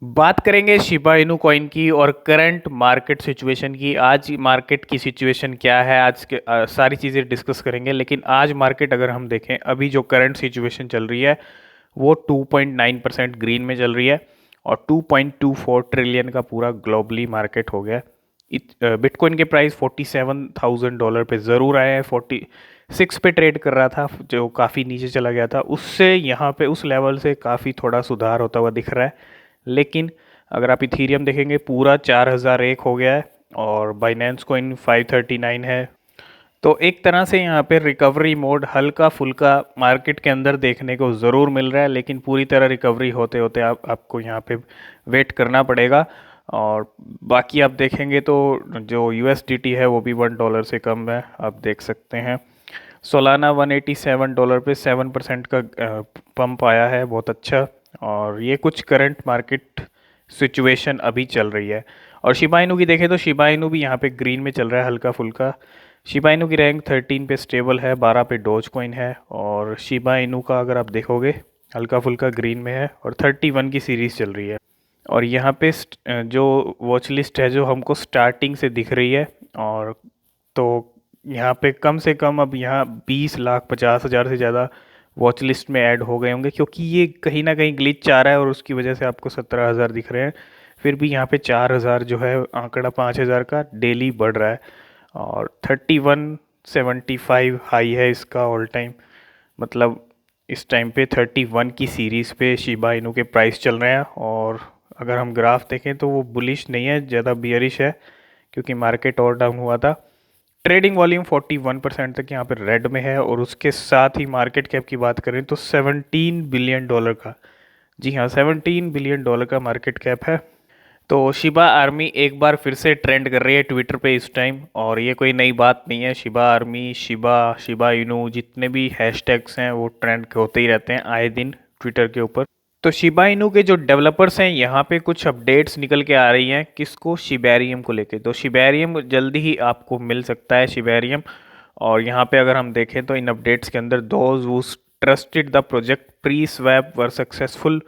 बात करेंगे Shiba Inu coin की और करंट मार्केट सिचुएशन की। आज मार्केट की सिचुएशन क्या है, आज के सारी चीज़ें डिस्कस करेंगे। लेकिन आज मार्केट अगर हम देखें, अभी जो करंट सिचुएशन चल रही है वो 2.9% ग्रीन में चल रही है और 2.24 ट्रिलियन का पूरा ग्लोबली मार्केट हो गया है। बिटकॉइन के प्राइस $47,000 पे ज़रूर आए हैं। 46 पे ट्रेड कर रहा था, जो काफ़ी नीचे चला गया था। उससे यहाँ पे उस लेवल से काफ़ी थोड़ा सुधार होता हुआ दिख रहा है। लेकिन अगर आप इथीरियम देखेंगे, पूरा 4001 हो गया है और बाइनेंस कॉइन 539 है। तो एक तरह से यहाँ पे रिकवरी मोड हल्का फुल्का मार्केट के अंदर देखने को ज़रूर मिल रहा है, लेकिन पूरी तरह रिकवरी होते होते आपको यहाँ पे वेट करना पड़ेगा। और बाकी आप देखेंगे तो जो USDT है वो भी $1 से कम है, आप देख सकते हैं। सोलाना $187 पे 7% का पंप आया है, बहुत अच्छा। और ये कुछ करंट मार्केट सिचुएशन अभी चल रही है। और शिबा इनू की देखें तो शिबा इनू भी यहाँ पे ग्रीन में चल रहा है हल्का फुल्का। शिबा इनू की रैंक 13 पे स्टेबल है, 12 पे डोज कॉइन है। और शिबा इनू का अगर आप देखोगे हल्का फुल्का ग्रीन में है और 31 की सीरीज़ चल रही है। और यहाँ पे जो वॉच लिस्ट है जो हमको स्टार्टिंग से दिख रही है, और तो यहाँ पे कम से कम अब यहाँ 20,50,000 से ज़्यादा वॉच लिस्ट में ऐड हो गए होंगे, क्योंकि ये कहीं ना कहीं ग्लिच आ रहा है और उसकी वजह से आपको 17,000 दिख रहे हैं। फिर भी यहाँ पे 4,000 जो है आंकड़ा 5,000 का डेली बढ़ रहा है। और 3175 हाई है इसका ऑल टाइम। मतलब इस टाइम पे 31 की सीरीज़ पे शिबा इनू के प्राइस चल रहे हैं। और अगर हम ग्राफ देखें तो वो बुलिश नहीं है, ज़्यादा बियरिश है, क्योंकि मार्केट और डाउन हुआ था। ट्रेडिंग वॉल्यूम 41% तक यहाँ पे रेड में है। और उसके साथ ही मार्केट कैप की बात करें तो $17 बिलियन का, जी हाँ, $17 बिलियन का मार्केट कैप है। तो शिबा आर्मी एक बार फिर से ट्रेंड कर रही है ट्विटर पे इस टाइम। और ये कोई नई बात नहीं है, Shiba army, Shiba, Shiba Inu, जितने भी हैशटैग्स हैं वो ट्रेंड होते ही रहते हैं आए दिन ट्विटर के ऊपर। तो शिबा इनू के जो डेवलपर्स हैं, यहाँ पे कुछ अपडेट्स निकल के आ रही हैं किसको, शिबेरियम को लेके। तो शिबेरियम जल्दी ही आपको मिल सकता है, शिबेरियम। और यहाँ पे अगर हम देखें तो इन अपडेट्स के अंदर those who trusted the project pre swap were successful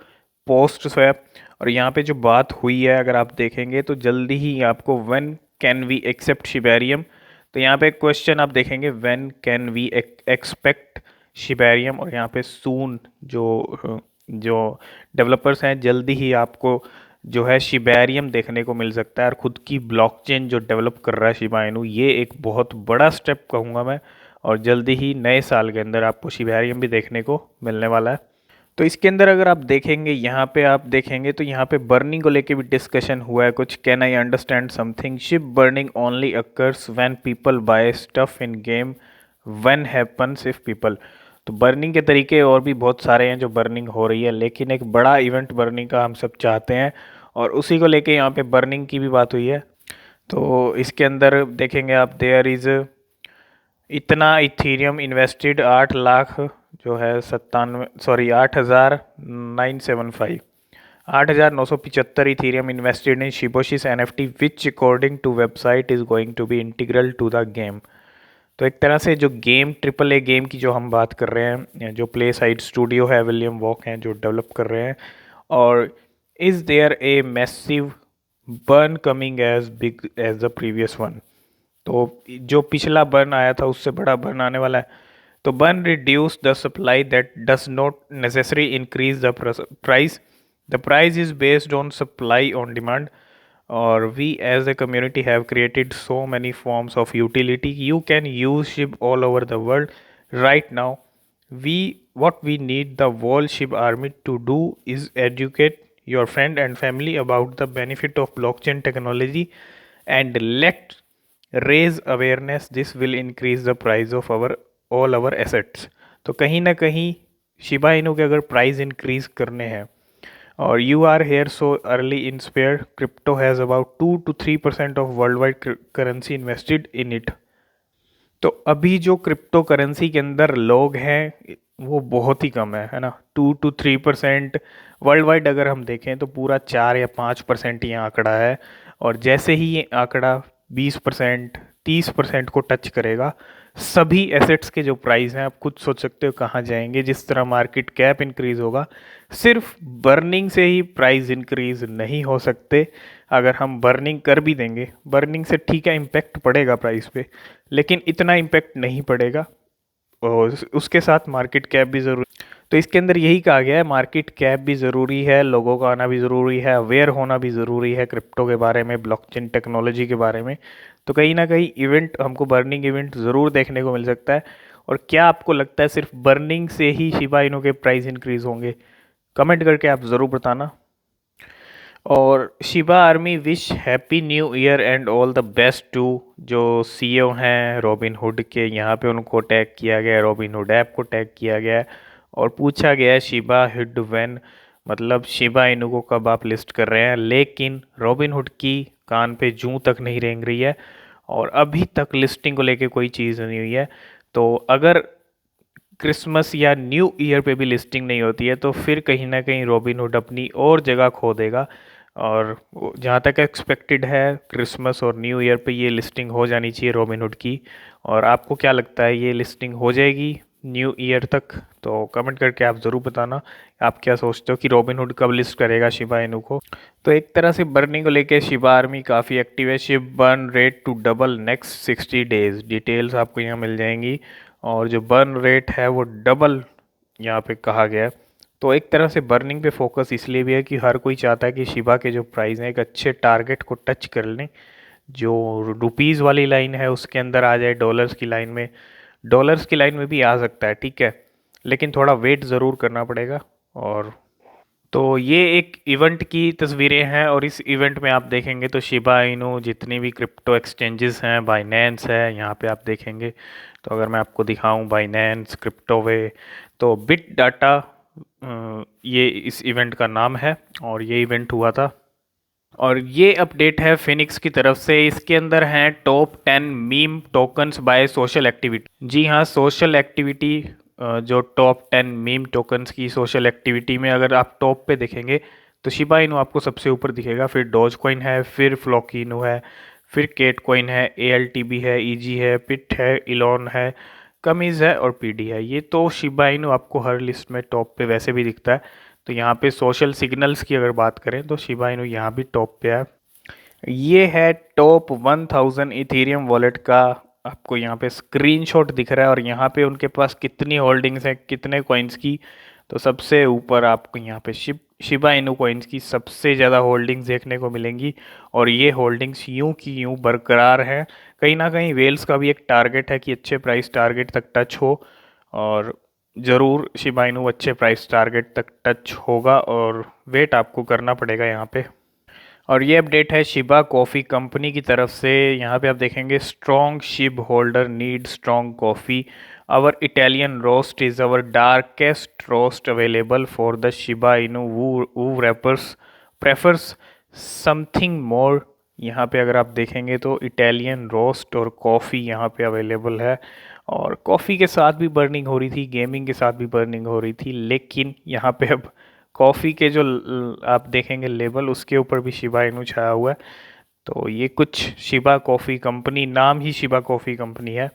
post swap. और यहाँ पे जो बात हुई है अगर आप देखेंगे तो जल्दी ही आपको when can we accept Shiberium. तो यहाँ पे क्वेश्चन आप देखेंगे, when can we expect Shiberium. और यहाँ पे सून जो जो डेवलपर्स हैं, जल्दी ही आपको जो है शिबेरियम देखने को मिल सकता है। और खुद की ब्लॉकचेन जो डेवलप कर रहा है शिबा इनू, ये एक बहुत बड़ा स्टेप कहूँगा मैं। और जल्दी ही नए साल के अंदर आपको शिबेरियम भी देखने को मिलने वाला है। तो इसके अंदर अगर आप देखेंगे, यहाँ पे आप देखेंगे तो यहाँ पे बर्निंग को लेके भी डिस्कशन हुआ है कुछ। Can I understand something, ship burning only occurs when people buy stuff in game, when happens if people. तो बर्निंग के तरीके और भी बहुत सारे हैं जो बर्निंग हो रही है, लेकिन एक बड़ा इवेंट बर्निंग का हम सब चाहते हैं और उसी को लेके यहाँ पे बर्निंग की भी बात हुई है। तो इसके अंदर देखेंगे आप, देयर इज़ इतना इथीरियम इन्वेस्टेड 8 लाख जो है 8,975 Ethereum invested in Shiboshis NFT which according to website is going to be integral to the game. तो एक तरह से जो गेम AAA गेम की जो हम बात कर रहे हैं, जो प्ले साइड स्टूडियो है, विलियम वॉक हैं जो डेवलप कर रहे हैं। और is there a massive burn coming as big as the previous one. तो जो पिछला बर्न आया था उससे बड़ा बर्न आने वाला है। तो burn reduce the supply that does not necessary increase the price. The price is based on supply on demand. और we as a community have created so many forms of utility. You can use SHIB all over the world right now. What we need the whole SHIB army to do is educate your friend and family about the benefit of blockchain technology and let raise awareness. This will increase the price of all our assets. तो कहीं ना कहीं Shiba Inu के अगर price increase करने हैं, और you are here so early in spare, crypto has about 2 to 3% of world wide currency invested in it. तो अभी जो क्रिप्टो करेंसी के अंदर लोग हैं वो बहुत ही कम है ना। 2 to 3% वर्ल्ड वाइड अगर हम देखें तो पूरा 4 या 5% ही आंकड़ा है। और जैसे ही ये आंकड़ा 20%, 30% को टच करेगा, सभी एसेट्स के जो प्राइस हैं आप खुद सोच सकते हो कहाँ जाएंगे। जिस तरह मार्केट कैप इंक्रीज होगा, सिर्फ बर्निंग से ही प्राइस इंक्रीज नहीं हो सकते। अगर हम बर्निंग कर भी देंगे, बर्निंग से ठीक है इम्पैक्ट पड़ेगा प्राइस पे, लेकिन इतना इम्पैक्ट नहीं पड़ेगा। और उसके साथ मार्केट कैप भी ज़रूरी। तो इसके अंदर यही कहा गया है, मार्केट कैप भी ज़रूरी है, लोगों का आना भी ज़रूरी है, अवेयर होना भी ज़रूरी है क्रिप्टो के बारे में, ब्लॉकचेन टेक्नोलॉजी के बारे में। तो कहीं ना कहीं इवेंट, हमको बर्निंग इवेंट ज़रूर देखने को मिल सकता है। और क्या आपको लगता है सिर्फ बर्निंग से ही शिबा इनू के प्राइस इंक्रीज होंगे? कमेंट करके आप ज़रूर बताना। और Shiba army wish happy new year and all the best to जो सीईओ हैं रॉबिन हुड के, यहाँ पे उनको टैग किया गया है, रॉबिन हुड ऐप को टैग किया गया है। और पूछा गया है शिबा हुड व्हेन, मतलब शिबा इनू को कब आप लिस्ट कर रहे हैं। लेकिन रॉबिन हुड की कान पे जूं तक नहीं रेंग रही है और अभी तक लिस्टिंग को लेके कोई चीज़ नहीं हुई है। तो अगर क्रिसमस या न्यू ईयर पे भी लिस्टिंग नहीं होती है तो फिर कहीं ना कहीं रॉबिनहुड अपनी और जगह खो देगा। और जहाँ तक एक्सपेक्टेड है क्रिसमस और न्यू ईयर पे ये लिस्टिंग हो जानी चाहिए रॉबिनहुड की। और आपको क्या लगता है, ये लिस्टिंग हो जाएगी न्यू ईयर तक? तो कमेंट करके आप ज़रूर बताना आप क्या सोचते हो कि रॉबिनहुड कब लिस्ट करेगा शिबा इनू को। तो एक तरह से बर्निंग को लेके शिबा आर्मी काफ़ी एक्टिव है। Ship burn rate to double next 60 days, details आपको यहाँ मिल जाएंगी। और जो बर्न रेट है वो डबल यहाँ पे कहा गया है। तो एक तरह से बर्निंग पे फोकस इसलिए भी है कि हर कोई चाहता है कि शिबा के जो प्राइस हैं एक अच्छे टारगेट को टच कर लें, जो रुपीज़ वाली लाइन है उसके अंदर आ जाए, डॉलर्स की लाइन में, डॉलर्स की लाइन में भी आ सकता है, ठीक है, लेकिन थोड़ा वेट ज़रूर करना पड़ेगा। और तो ये एक इवेंट की तस्वीरें हैं और इस इवेंट में आप देखेंगे तो शिबा इनू जितनी भी क्रिप्टो एक्सचेंजेस हैं, बाइनेंस है यहाँ पे आप देखेंगे। तो अगर मैं आपको दिखाऊं बाइनेंस, क्रिप्टोवे, तो बिट डाटा ये इस इवेंट का नाम है और ये इवेंट हुआ था। और ये अपडेट है फिनिक्स की तरफ से। इसके अंदर हैं top 10 meme tokens by social activity. जी हाँ, सोशल एक्टिविटी, जो टॉप 10 मीम टोकन्स की सोशल एक्टिविटी में अगर आप टॉप पे देखेंगे तो शिबा इनू आपको सबसे ऊपर दिखेगा, फिर डॉज कॉइन है, फिर फ्लॉकी इनू है, फिर केट कॉइन है, ALTB है, EG है, पिट है, इलॉन है, कमीज है और PD है। ये तो शिबा इनू आपको हर लिस्ट में टॉप पे वैसे भी दिखता है। तो यहाँ पे सोशल सिग्नल्स की अगर बात करें तो शिबा इनू यहाँ भी टॉप पे है। ये है टॉप 1000 इथेरियम वॉलेट का, आपको यहाँ पे स्क्रीनशॉट दिख रहा है और यहाँ पे उनके पास कितनी होल्डिंग्स हैं, कितने कॉइन्स की। तो सबसे ऊपर आपको यहाँ पे शिबा इनू कॉइन्स की सबसे ज़्यादा होल्डिंग्स देखने को मिलेंगी। और ये होल्डिंग्स यूं की यूं बरकरार हैं। कहीं ना कहीं वेल्स का भी एक टारगेट है कि अच्छे प्राइस टारगेट तक टच हो, और ज़रूर शिबा इनू अच्छे प्राइस टारगेट तक टच होगा और वेट आपको करना पड़ेगा यहाँ पे। और ये अपडेट है शिबा कॉफ़ी कंपनी की तरफ से। यहाँ पे आप देखेंगे strong ship holder need strong coffee, our Italian roast is our darkest roast available for the Shiba Inu who rappers prefers something more. यहाँ पे अगर आप देखेंगे तो इटालियन रोस्ट और कॉफ़ी यहाँ पे अवेलेबल है। और कॉफ़ी के साथ भी बर्निंग हो रही थी, गेमिंग के साथ भी बर्निंग हो रही थी, लेकिन यहाँ पे अब कॉफ़ी के जो आप देखेंगे लेबल उसके ऊपर भी शिबा इनू छाया हुआ है। तो ये कुछ शिबा कॉफ़ी कंपनी, नाम ही शिबा कॉफ़ी कंपनी है।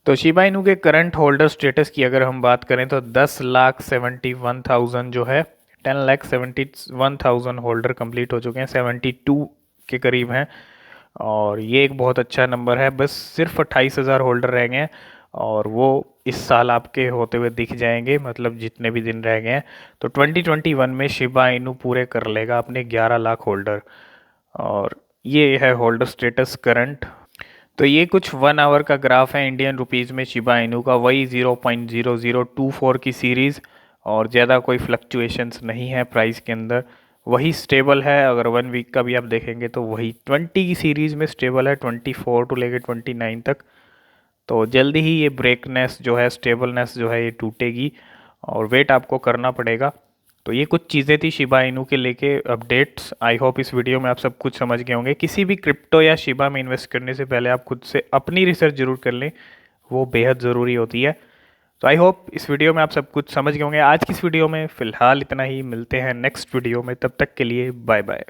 तो शिबा इनू के करंट होल्डर स्टेटस की अगर हम बात करें तो 10,71,000 जो है, 10,71,000 होल्डर कंप्लीट हो चुके हैं, 72 के करीब हैं। और ये एक बहुत अच्छा नंबर है। बस सिर्फ 28,000 होल्डर रह गए हैं और वो इस साल आपके होते हुए दिख जाएंगे, मतलब जितने भी दिन रह गए हैं। तो 2021 में शिबा इनू पूरे कर लेगा अपने 11 लाख होल्डर। और ये है होल्डर स्टेटस करंट। तो ये कुछ 1 आवर का ग्राफ है इंडियन रुपीज़ में शिबा इनू का, वही 0.0024 की सीरीज़, और ज़्यादा कोई फ्लक्चुएशंस नहीं है प्राइस के अंदर, वही स्टेबल है। अगर 1 वीक का भी आप देखेंगे तो वही 20 की सीरीज़ में स्टेबल है, 24 टू लेके 29 तक। तो जल्दी ही ये ब्रेकनेस जो है, स्टेबलनेस जो है, ये टूटेगी और वेट आपको करना पड़ेगा। तो ये कुछ चीज़ें थी शिबा इनू के लेके अपडेट्स। आई होप इस वीडियो में आप सब कुछ समझ गए होंगे। किसी भी क्रिप्टो या शिबा में इन्वेस्ट करने से पहले आप खुद से अपनी रिसर्च जरूर कर लें, वो बेहद ज़रूरी होती है। तो आई होप इस वीडियो में आप सब कुछ समझ गए होंगे। आज की इस वीडियो में फ़िलहाल इतना ही, मिलते हैं नेक्स्ट वीडियो में, तब तक के लिए बाय बाय।